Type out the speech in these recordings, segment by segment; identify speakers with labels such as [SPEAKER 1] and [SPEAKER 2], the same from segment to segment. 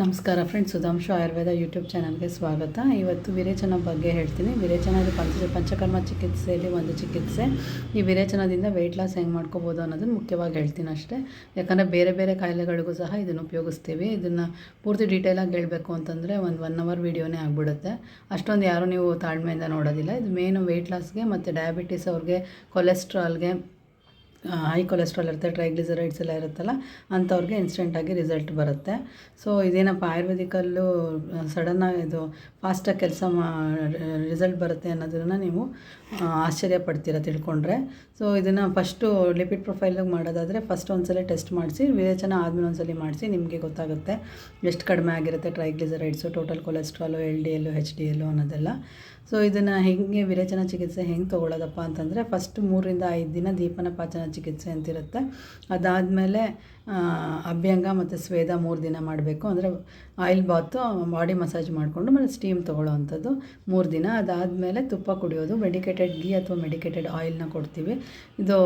[SPEAKER 1] ನಮಸ್ಕಾರ friends, Sudhanshu Ayurveda YouTube ಚಾನಲ್ಗೆ ಸ್ವಾಗತ. ಇವತ್ತು ವಿರೇಚನ ಬಗ್ಗೆ ಹೇಳ್ತೀನಿ. ವಿರೇಚನ ಇದು ಪಂಚಕರ್ಮ ಚಿಕಿತ್ಸೆಯಲ್ಲಿ ಒಂದು ಚಿಕಿತ್ಸೆ. ಈ ವಿರೇಚನದಿಂದ ವೆಯ್ಟ್ ಲಾಸ್ ಹೆಂಗೆ ಮಾಡ್ಕೋಬೋದು ಅನ್ನೋದನ್ನು ಮುಖ್ಯವಾಗಿ ಹೇಳ್ತೀನಿ ಅಷ್ಟೇ. ಯಾಕಂದರೆ ಬೇರೆ ಬೇರೆ ಕಾಯಿಲೆಗಳಿಗೂ ಸಹ ಇದನ್ನು ಉಪಯೋಗಿಸ್ತೀವಿ. ಇದನ್ನು ಪೂರ್ತಿ ಡೀಟೇಲಾಗಿ ಹೇಳಬೇಕು ಅಂತಂದರೆ ಒಂದು 1 ಅವರ್ ವೀಡಿಯೋನೇ ಆಗಿಬಿಡುತ್ತೆ. ಅಷ್ಟೊಂದು ಯಾರೂ ನೀವು ತಾಳ್ಮೆಯಿಂದ ನೋಡೋದಿಲ್ಲ. ಇದು ಮೇನು ವೆಯ್ಟ್ ಲಾಸ್ಗೆ ಮತ್ತು ಡಯಾಬಿಟಿಸ್ ಅವ್ರಿಗೆ, ಕೊಲೆಸ್ಟ್ರಾಲ್ಗೆ, ಹೈ ಕೊಲೆಸ್ಟ್ರಾಲ್ ಇರುತ್ತೆ, ಟ್ರೈಗ್ಲಿಸರೈಡ್ಸ್ ಎಲ್ಲ ಇರುತ್ತಲ್ಲ ಅಂಥವ್ರಿಗೆ ಇನ್ಸ್ಟೆಂಟಾಗಿ ರಿಸಲ್ಟ್ ಬರುತ್ತೆ. ಸೊ ಇದೇನಪ್ಪ ಆಯುರ್ವೇದಿಕಲ್ಲೂ ಸಡನ್ನಾಗಿ ಇದು ಫಾಸ್ಟಾಗಿ ರಿಸಲ್ಟ್ ಬರುತ್ತೆ ಅನ್ನೋದನ್ನು ನೀವು ಆಶ್ಚರ್ಯ ಪಡ್ತೀರ ತಿಳ್ಕೊಂಡ್ರೆ. ಸೊ ಇದನ್ನು ಫಸ್ಟು ಲಿಪಿಡ್ ಪ್ರೊಫೈಲಿಗೆ ಮಾಡೋದಾದರೆ ಫಸ್ಟ್ ಒಂದ್ಸಲ ಟೆಸ್ಟ್ ಮಾಡಿಸಿ, ವಿರೇಚನ ಆದಮೇಲೆ ಒಂದ್ಸಲ ಮಾಡಿಸಿ, ನಿಮಗೆ ಗೊತ್ತಾಗುತ್ತೆ ಎಷ್ಟು ಕಡಿಮೆ ಆಗಿರುತ್ತೆ ಟ್ರೈಗ್ಲಿಸರೈಡ್ಸು, ಟೋಟಲ್ ಕೊಲೆಸ್ಟ್ರಾಲು, LDL, HDL ಅನ್ನೋದೆಲ್ಲ. ಸೊ ಇದನ್ನು ಹೆಂಗೆ ವಿರೇಚನ ಚಿಕಿತ್ಸೆ ಹೆಂಗೆ ತೊಗೊಳ್ಳೋದಪ್ಪ ಅಂತಂದರೆ ಫಸ್ಟ್ 3 ರಿಂದ 5 ದಿನ ದೀಪನ ಪಾಚನ ಚಿಕಿತ್ಸೆ ಅಂತಿರುತ್ತೆ. ಅದಾದಮೇಲೆ ಅಭ್ಯಂಗ ಮತ್ತು ಸ್ವೇದ 3 ದಿನ ಮಾಡಬೇಕು. ಅಂದರೆ ಆಯಿಲ್ ಬಾತು, ಬಾಡಿ ಮಸಾಜ್ ಮಾಡಿಕೊಂಡು ಮತ್ತು ಸ್ಟೀಮ್ ತೊಗೊಳ್ಳೋ ಅಂಥದ್ದು 3 ದಿನ. ಅದಾದಮೇಲೆ ತುಪ್ಪ ಕುಡಿಯೋದು, ಮೆಡಿಕೇಟೆಡ್ ಗೀ ಅಥವಾ ಮೆಡಿಕೇಟೆಡ್ ಆಯಿಲ್ನ ಕೊಡ್ತೀವಿ. ಇದು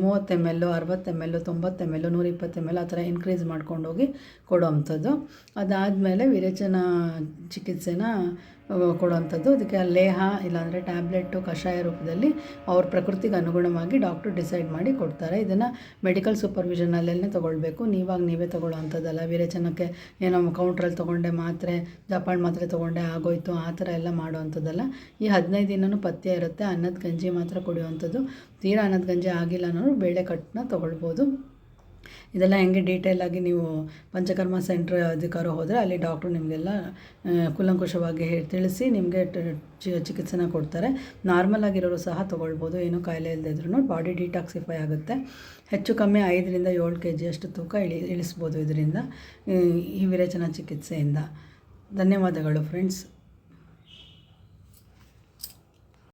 [SPEAKER 1] 30 ml, 60 ml, 90 ml, 120 ml ಆ ಥರ ಇನ್ಕ್ರೀಸ್ ಮಾಡ್ಕೊಂಡು ಹೋಗಿ ಕೊಡೋ ಅಂಥದ್ದು. ಅದಾದಮೇಲೆ ವಿರೇಚನ ಚಿಕಿತ್ಸೆನ ಕೊಡುವಂಥದ್ದು. ಅದಕ್ಕೆ ಲೇಹ ಇಲ್ಲಾಂದರೆ ಟ್ಯಾಬ್ಲೆಟ್ಟು, ಕಷಾಯ ರೂಪದಲ್ಲಿ ಅವ್ರ ಪ್ರಕೃತಿಗೆ ಅನುಗುಣವಾಗಿ ಡಾಕ್ಟ್ರು ಡಿಸೈಡ್ ಮಾಡಿ ಕೊಡ್ತಾರೆ. ಇದನ್ನು ಮೆಡಿಕಲ್ ಸೂಪರ್ವಿಷನಲ್ಲೇ ತೊಗೊಳ್ಬೇಕು. ನೀವೇ ತೊಗೊಳ್ಳೋ ಅಂಥದ್ದಲ್ಲ. ವಿರೇಚನಕ್ಕೆ ಏನೋ ಕೌಂಟ್ರಲ್ಲಿ ತೊಗೊಂಡೆ ಮಾತ್ರೆ, ಜಪಾನ್ ಮಾತ್ರೆ ತೊಗೊಂಡೆ ಆಗೋಯ್ತು ಆ ಥರ ಎಲ್ಲ ಮಾಡೋವಂಥದ್ದಲ್ಲ. ಈ 15 ದಿನವೂ ಪಥ್ಯ ಇರುತ್ತೆ. ಅನ್ನದ ಗಂಜಿ ಮಾತ್ರ ಕುಡಿಯುವಂಥದ್ದು. ತೀರಾ ಅನ್ನದ ಗಂಜಿ ಆಗಿಲ್ಲ ಅನ್ನೋರು ಬೇಳೆ ಕಟ್ಟನ್ನ ತೊಗೊಳ್ಬೋದು. ಇದೆಲ್ಲ ಹೆಂಗೆ ಡೀಟೇಲಾಗಿ ನೀವು ಪಂಚಕರ್ಮ ಸೆಂಟ್ರ್ ಅಧಿಕಾರ ಹೋದರೆ ಅಲ್ಲಿ ಡಾಕ್ಟ್ರು ನಿಮಗೆಲ್ಲ ಕೂಲಂಕುಷವಾಗಿ ತಿಳಿಸಿ ನಿಮಗೆ ಚಿಕಿತ್ಸೆನ ಕೊಡ್ತಾರೆ. ನಾರ್ಮಲ್ ಆಗಿರೋರು ಸಹ ತೊಗೊಳ್ಬೋದು, ಏನೂ ಕಾಯಿಲೆ ಇಲ್ಲದಿದ್ರೂ. ಬಾಡಿ ಡಿಟಾಕ್ಸಿಫೈ ಆಗುತ್ತೆ. ಹೆಚ್ಚು ಕಮ್ಮಿ 5 ರಿಂದ 7 kg ಅಷ್ಟು ತೂಕ ಇಳಿಸ್ಬೋದು ಇದರಿಂದ, ಈ ವಿರೇಚನ ಚಿಕಿತ್ಸೆಯಿಂದ. ಧನ್ಯವಾದಗಳು ಫ್ರೆಂಡ್ಸ್.